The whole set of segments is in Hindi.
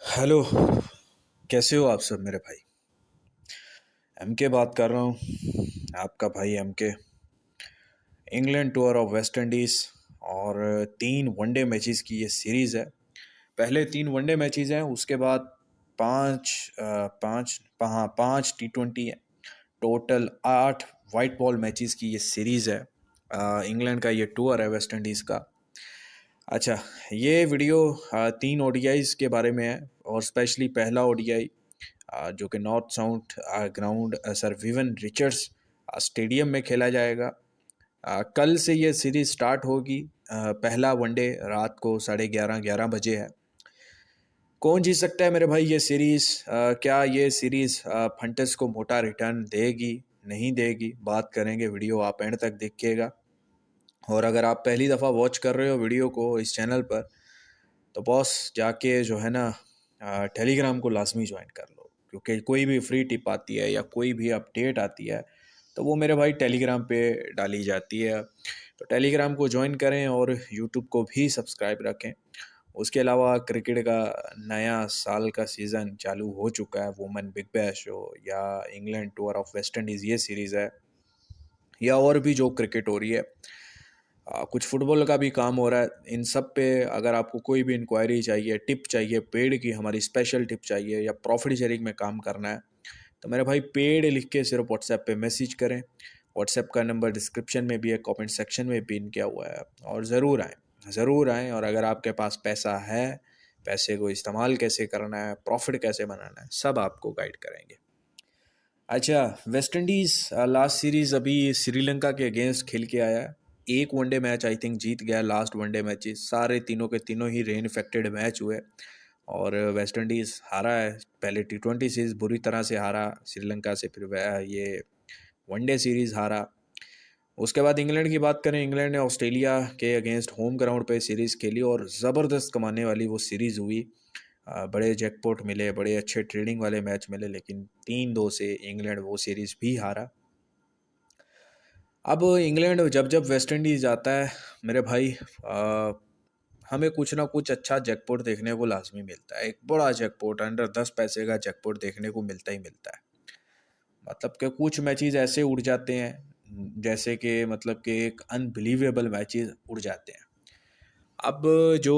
हेलो। कैसे हो आप सब मेरे भाई? एम के बात कर रहा हूँ, आपका भाई एम के। England tour of West Indies और 3 वनडे मैचेस की ये सीरीज़ है। पहले 3 वनडे मैचेस हैं, उसके बाद पाँच पाँच हाँ 5 T20 है। टोटल 8 वाइट बॉल मैचेस की ये सीरीज़ है। इंग्लैंड का ये टूर है वेस्ट इंडीज़ का। अच्छा, ये वीडियो 3 ODIs के बारे में है और स्पेशली पहला ओडीआई जो कि north south ground sir Vivian Richards stadium में खेला जाएगा। कल से ये सीरीज स्टार्ट होगी। पहला वनडे रात को 11:30 बजे है। कौन जीत सकता है मेरे भाई ये सीरीज? क्या ये सीरीज फंटस को मोटा रिटर्न देगी नहीं देगी, बात करेंगे। वीडियो आप एंड तक देखिएगा। और अगर आप पहली दफ़ा वॉच कर रहे हो वीडियो को इस चैनल पर, तो बॉस जाके जो है ना टेलीग्राम को लाजमी ज्वाइन कर लो, क्योंकि कोई भी फ्री टिप आती है या कोई भी अपडेट आती है तो वो मेरे भाई टेलीग्राम पे डाली जाती है। तो टेलीग्राम को ज्वाइन करें और यूट्यूब को भी सब्सक्राइब रखें। उसके अलावा क्रिकेट का नया साल का सीज़न चालू हो चुका है। वुमेन बिग बैश हो या England tour of West Indies ये सीरीज़ है, या और भी जो क्रिकेट हो रही है, कुछ फुटबॉल का भी काम हो रहा है। इन सब पे अगर आपको कोई भी इंक्वायरी चाहिए, टिप चाहिए, पेड की हमारी स्पेशल टिप चाहिए, या प्रॉफिट शेयरिंग में काम करना है, तो मेरे भाई पेड लिख के सिर्फ व्हाट्सएप पे मैसेज करें। व्हाट्सएप का नंबर डिस्क्रिप्शन में भी है, कमेंट सेक्शन में पिन किया हुआ है। और ज़रूर आएँ, ज़रूर आएँ। और अगर आपके पास पैसा है, पैसे को इस्तेमाल कैसे करना है, प्रॉफिट कैसे बनाना है, सब आपको गाइड करेंगे। अच्छा, वेस्ट इंडीज़ लास्ट सीरीज़ अभी श्रीलंका के अगेंस्ट खेल के आया है। एक वनडे मैच आई थिंक जीत गया। लास्ट वनडे मैचेस सारे तीनों के तीनों ही रेन इफेक्टेड मैच हुए और वेस्ट इंडीज़ हारा है। पहले T20 सीरीज़ बुरी तरह से हारा श्रीलंका से, फिर ये वनडे सीरीज़ हारा। उसके बाद इंग्लैंड की बात करें, इंग्लैंड ने ऑस्ट्रेलिया के अगेंस्ट होम ग्राउंड पे सीरीज़ खेली और ज़बरदस्त कमाने वाली वो सीरीज़ हुई। बड़े जैकपॉट मिले, बड़े अच्छे ट्रेडिंग वाले मैच मिले, लेकिन 3-2 से इंग्लैंड वो सीरीज़ भी हारा। अब इंग्लैंड जब जब वेस्ट इंडीज़ जाता है मेरे भाई, हमें कुछ ना कुछ अच्छा जैकपॉट देखने को लाजमी मिलता है। एक बड़ा जैकपॉट, अंडर 10 पैसे का जैकपॉट देखने को मिलता ही मिलता है। मतलब कि कुछ मैचेस ऐसे उड़ जाते हैं, जैसे कि मतलब कि एक अनबिलीवेबल मैचेस उड़ जाते हैं। अब जो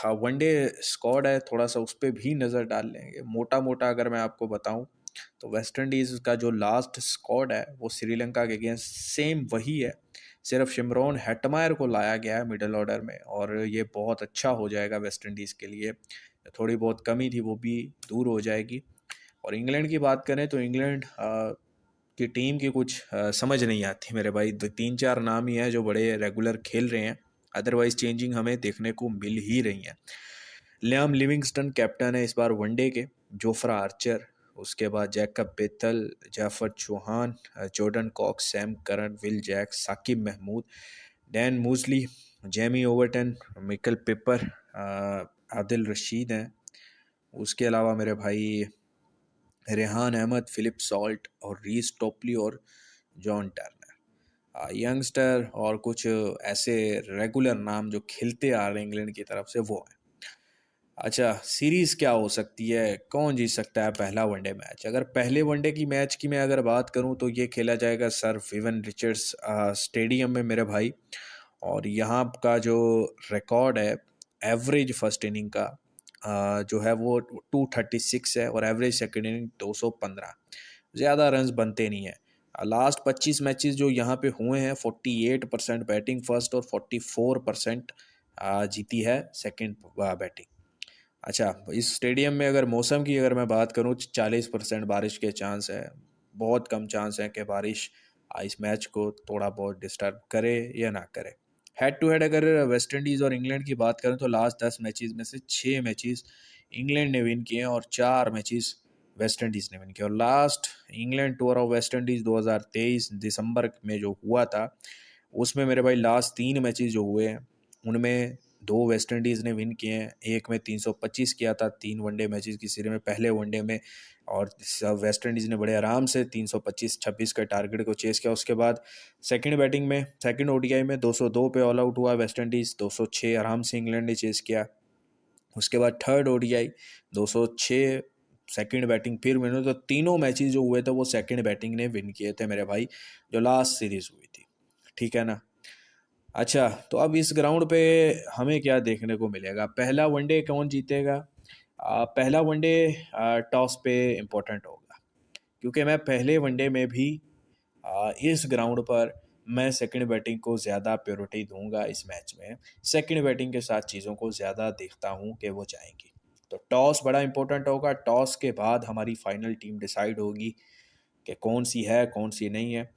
वनडे स्क्वाड है, थोड़ा सा उस पर भी नज़र डाल लेंगे। मोटा मोटा अगर मैं आपको बताऊं, तो वेस्ट इंडीज़ का जो लास्ट स्क्वाड है वो श्रीलंका के अगेंस्ट सेम वही है। सिर्फ शिमरॉन हेटमायर को लाया गया है मिडल ऑर्डर में, और ये बहुत अच्छा हो जाएगा वेस्ट इंडीज़ के लिए। थोड़ी बहुत कमी थी वो भी दूर हो जाएगी। और इंग्लैंड की बात करें तो इंग्लैंड की टीम की कुछ समझ नहीं आती मेरे भाई। 3-4 नाम ही हैं जो बड़े रेगुलर खेल रहे हैं, अदरवाइज चेंजिंग हमें देखने को मिल ही रही है। लियाम लिविंगस्टन कैप्टन है इस बार वनडे के। जोफ्रा आर्चर, उसके बाद Jacob Bethell, Jafer Chohan, Jordan Cox, Sam Curran, Will Jack, Saqib Mahmood, Dan Mousley, Jamie Overton, Michael Pepper, Adil Rashid हैं। उसके अलावा मेरे भाई रेहान अहमद, फिलिप सॉल्ट और रीस टोपली और जॉन टर्नर, यंगस्टर और कुछ ऐसे रेगुलर नाम जो खेलते आ रहे हैं इंग्लैंड की तरफ से, वो हैं। अच्छा, सीरीज क्या हो सकती है? कौन जीत सकता है पहला वनडे मैच? अगर पहले वनडे की मैच की मैं अगर बात करूं, तो ये खेला जाएगा सर विवन रिचर्ड्स स्टेडियम में मेरे भाई। और यहाँ का जो रिकॉर्ड है एवरेज फर्स्ट इनिंग का, जो है वो 236 है, और एवरेज सेकेंड इनिंग 215। ज़्यादा रन्स बनते नहीं है। लास्ट 25 मैचेस जो यहाँ पे हुए हैं, 48% बैटिंग फर्स्ट और 44% जीती है सेकेंड बैटिंग। अच्छा, इस स्टेडियम में अगर मौसम की अगर मैं बात करूँ, 40% बारिश के चांस है। बहुत कम चांस है कि बारिश इस मैच को थोड़ा बहुत डिस्टर्ब करे या ना करे। हेड टू हेड अगर वेस्ट इंडीज़ और इंग्लैंड की बात करें, तो लास्ट 10 मैचेस में से 6 मैचेस इंग्लैंड ने विन किए हैं और 4 मैचेस वेस्ट इंडीज़ ने विन किए। और last England tour of West Indies 2023 दिसंबर में जो हुआ था, उसमें मेरे भाई लास्ट 3 मैचेस जो हुए हैं, उनमें 2 वेस्ट इंडीज़ ने विन किए हैं। एक में 325 किया था 3 वनडे मैचेस की सीरीज में, पहले वनडे में। और वेस्ट इंडीज़ ने बड़े आराम से 325-26 के टारगेट को चेस किया। उसके बाद सेकंड बैटिंग में, सेकंड ओडीआई में 202 पे ऑल आउट हुआ वेस्ट इंडीज़, 206 आराम से इंग्लैंड ने चेस किया। उसके बाद थर्ड ओडीआई 206 सेकंड बैटिंग फिर मैंने तो तीनों मैचेस जो हुए थे वो सेकंड बैटिंग ने विन किए थे मेरे भाई, जो लास्ट सीरीज हुई थी। ठीक है ना। अच्छा, तो अब इस ग्राउंड पे हमें क्या देखने को मिलेगा? पहला वनडे कौन जीतेगा? पहला वनडे टॉस पे इम्पोर्टेंट होगा, क्योंकि मैं पहले वनडे में भी इस ग्राउंड पर मैं सेकंड बैटिंग को ज़्यादा प्रायोरिटी दूंगा। इस मैच में सेकंड बैटिंग के साथ चीज़ों को ज़्यादा देखता हूं कि वो जाएंगी। तो टॉस बड़ा इंपॉर्टेंट होगा। टॉस के बाद हमारी फाइनल टीम डिसाइड होगी कि कौन सी है कौन सी नहीं है।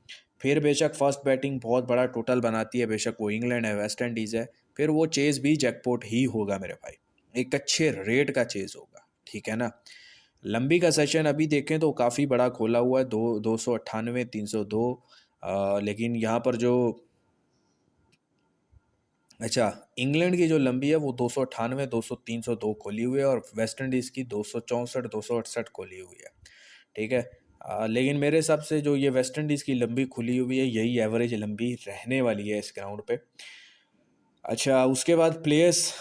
फिर बेशक फर्स्ट बैटिंग बहुत बड़ा टोटल बनाती है, बेशक वो इंग्लैंड है वेस्ट इंडीज़ है, फिर वो चेज़ भी जैकपॉट ही होगा मेरे भाई, एक अच्छे रेट का चेज़ होगा। ठीक है ना। लंबी का सेशन अभी देखें तो काफ़ी बड़ा खोला हुआ है, 298 302। लेकिन यहाँ पर जो, अच्छा, इंग्लैंड की जो लंबी है वो 298 302 खोली हुई है, और वेस्ट इंडीज़ की 264 268 खोली हुई है। ठीक है। लेकिन मेरे हिसाब से जो ये वेस्ट इंडीज़ की लंबी खुली हुई है यही एवरेज लंबी रहने वाली है इस ग्राउंड पे। अच्छा, उसके बाद प्लेयर्स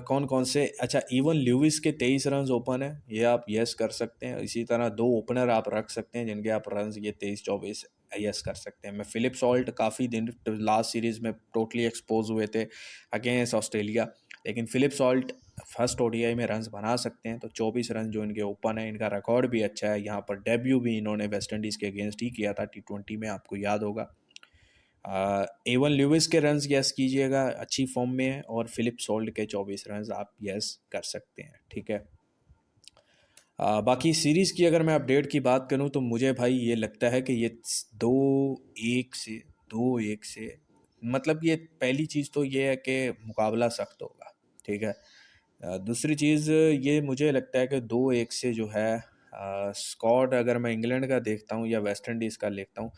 कौन कौन से? अच्छा, इवन ल्यूविस के 23 रन ओपन है, ये आप यस कर सकते हैं। इसी तरह दो ओपनर आप रख सकते हैं जिनके आप रन ये 23 24 यस कर सकते हैं। मैं फिलिप सॉल्ट काफ़ी दिन लास्ट सीरीज़ में टोटली एक्सपोज हुए थे अगेंस्ट ऑस्ट्रेलिया, लेकिन फिलिप सॉल्ट फर्स्ट ओडीआई में रन्स बना सकते हैं। तो 24 रन जो इनके ओपन है, इनका रिकॉर्ड भी अच्छा है। यहाँ पर डेब्यू भी इन्होंने वेस्ट इंडीज़ के अगेंस्ट ही किया था T20 में, आपको याद होगा। एवन ल्यूविस के रन्स यस कीजिएगा, अच्छी फॉर्म में है, और फिलिप सोल्ट के 24 रन्स आप यस कर सकते हैं। ठीक है। बाकी सीरीज़ की अगर मैं अपडेट की बात करूं तो मुझे भाई ये लगता है कि ये 2-1 से 2-1 से, मतलब ये पहली चीज़ तो ये है कि मुकाबला सख्त होगा। ठीक है। दूसरी चीज़ ये मुझे लगता है कि 2-1 से जो है स्क्वाड अगर मैं इंग्लैंड का देखता हूँ या वेस्ट इंडीज़ का देखता हूँ,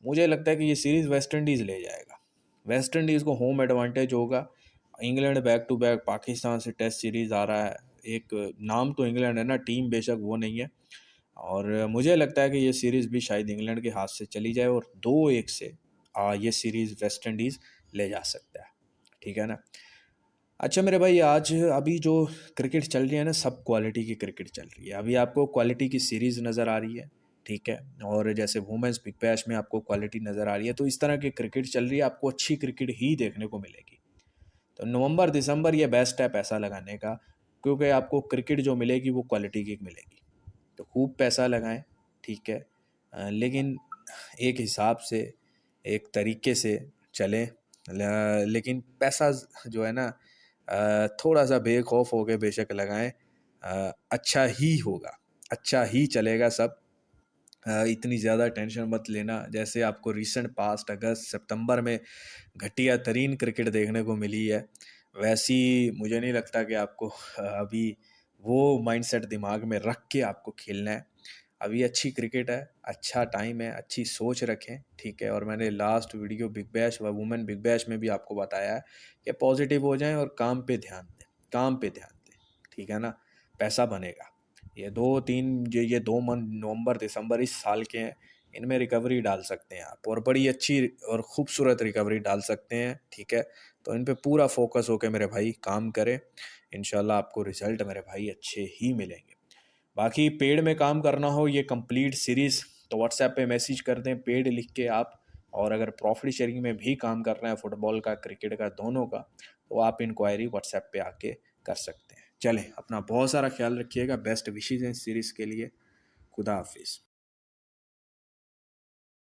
मुझे लगता है कि ये सीरीज़ वेस्ट इंडीज़ ले जाएगा। वेस्ट इंडीज़ को होम एडवांटेज होगा। England back to back Pakistan से टेस्ट सीरीज़ आ रहा है, एक नाम तो इंग्लैंड है ना, टीम बेशक वो नहीं है। और मुझे लगता है कि ये सीरीज़ भी शायद इंग्लैंड के हाथ से चली जाए, और 2-1 से ये सीरीज़ वेस्ट इंडीज़ ले जा सकता है। ठीक है ना। अच्छा मेरे भाई, आज अभी जो क्रिकेट चल रही है ना, सब क्वालिटी की क्रिकेट चल रही है। अभी आपको क्वालिटी की सीरीज़ नज़र आ रही है। ठीक है। और जैसे वुमेंस बिग बैश में आपको क्वालिटी नज़र आ रही है, तो इस तरह की क्रिकेट चल रही है, आपको अच्छी क्रिकेट ही देखने को मिलेगी। तो नवंबर दिसंबर ये बेस्ट है पैसा लगाने का, क्योंकि आपको क्रिकेट जो मिलेगी वो क्वालिटी की मिलेगी। तो खूब पैसा लगाएं। ठीक है। लेकिन एक हिसाब से, एक तरीके से चलें। लेकिन पैसा जो है ना, थोड़ा सा बेखौफ होके बेशक लगाएं। अच्छा ही होगा, अच्छा ही चलेगा सब। इतनी ज़्यादा टेंशन मत लेना। जैसे आपको रीसेंट पास्ट अगस्त सितंबर में घटिया तरीन क्रिकेट देखने को मिली है, वैसी मुझे नहीं लगता कि आपको अभी वो माइंडसेट दिमाग में रख के आपको खेलना है। अभी अच्छी क्रिकेट है, अच्छा टाइम है, अच्छी सोच रखें। ठीक है। और मैंने लास्ट वीडियो बिग बैश व वुमेन बिग बैश में भी आपको बताया है कि पॉजिटिव हो जाएं और काम पे ध्यान दें, काम पे ध्यान दें। ठीक है ना। पैसा बनेगा। ये 2-3 जो ये 2 मंथ नवंबर दिसंबर इस साल के हैं, इनमें रिकवरी डाल सकते हैं आप, और बड़ी अच्छी और खूबसूरत रिकवरी डाल सकते हैं। ठीक है। तो इन पे पूरा फोकस होकर मेरे भाई काम करें। इंशाल्लाह आपको रिजल्ट मेरे भाई अच्छे ही मिलेंगे। बाकी पेड में काम करना हो ये कंप्लीट सीरीज़, तो व्हाट्सएप पे मैसेज कर दें पेड लिख के आप। और अगर प्रॉफिट शेयरिंग में भी काम करना है, फुटबॉल का क्रिकेट का दोनों का, तो आप इंक्वायरी व्हाट्सएप पे आके कर सकते हैं। चलें, अपना बहुत सारा ख्याल रखिएगा। बेस्ट विशेज़ हैं इस सीरीज़ के लिए। खुदा हाफिज़।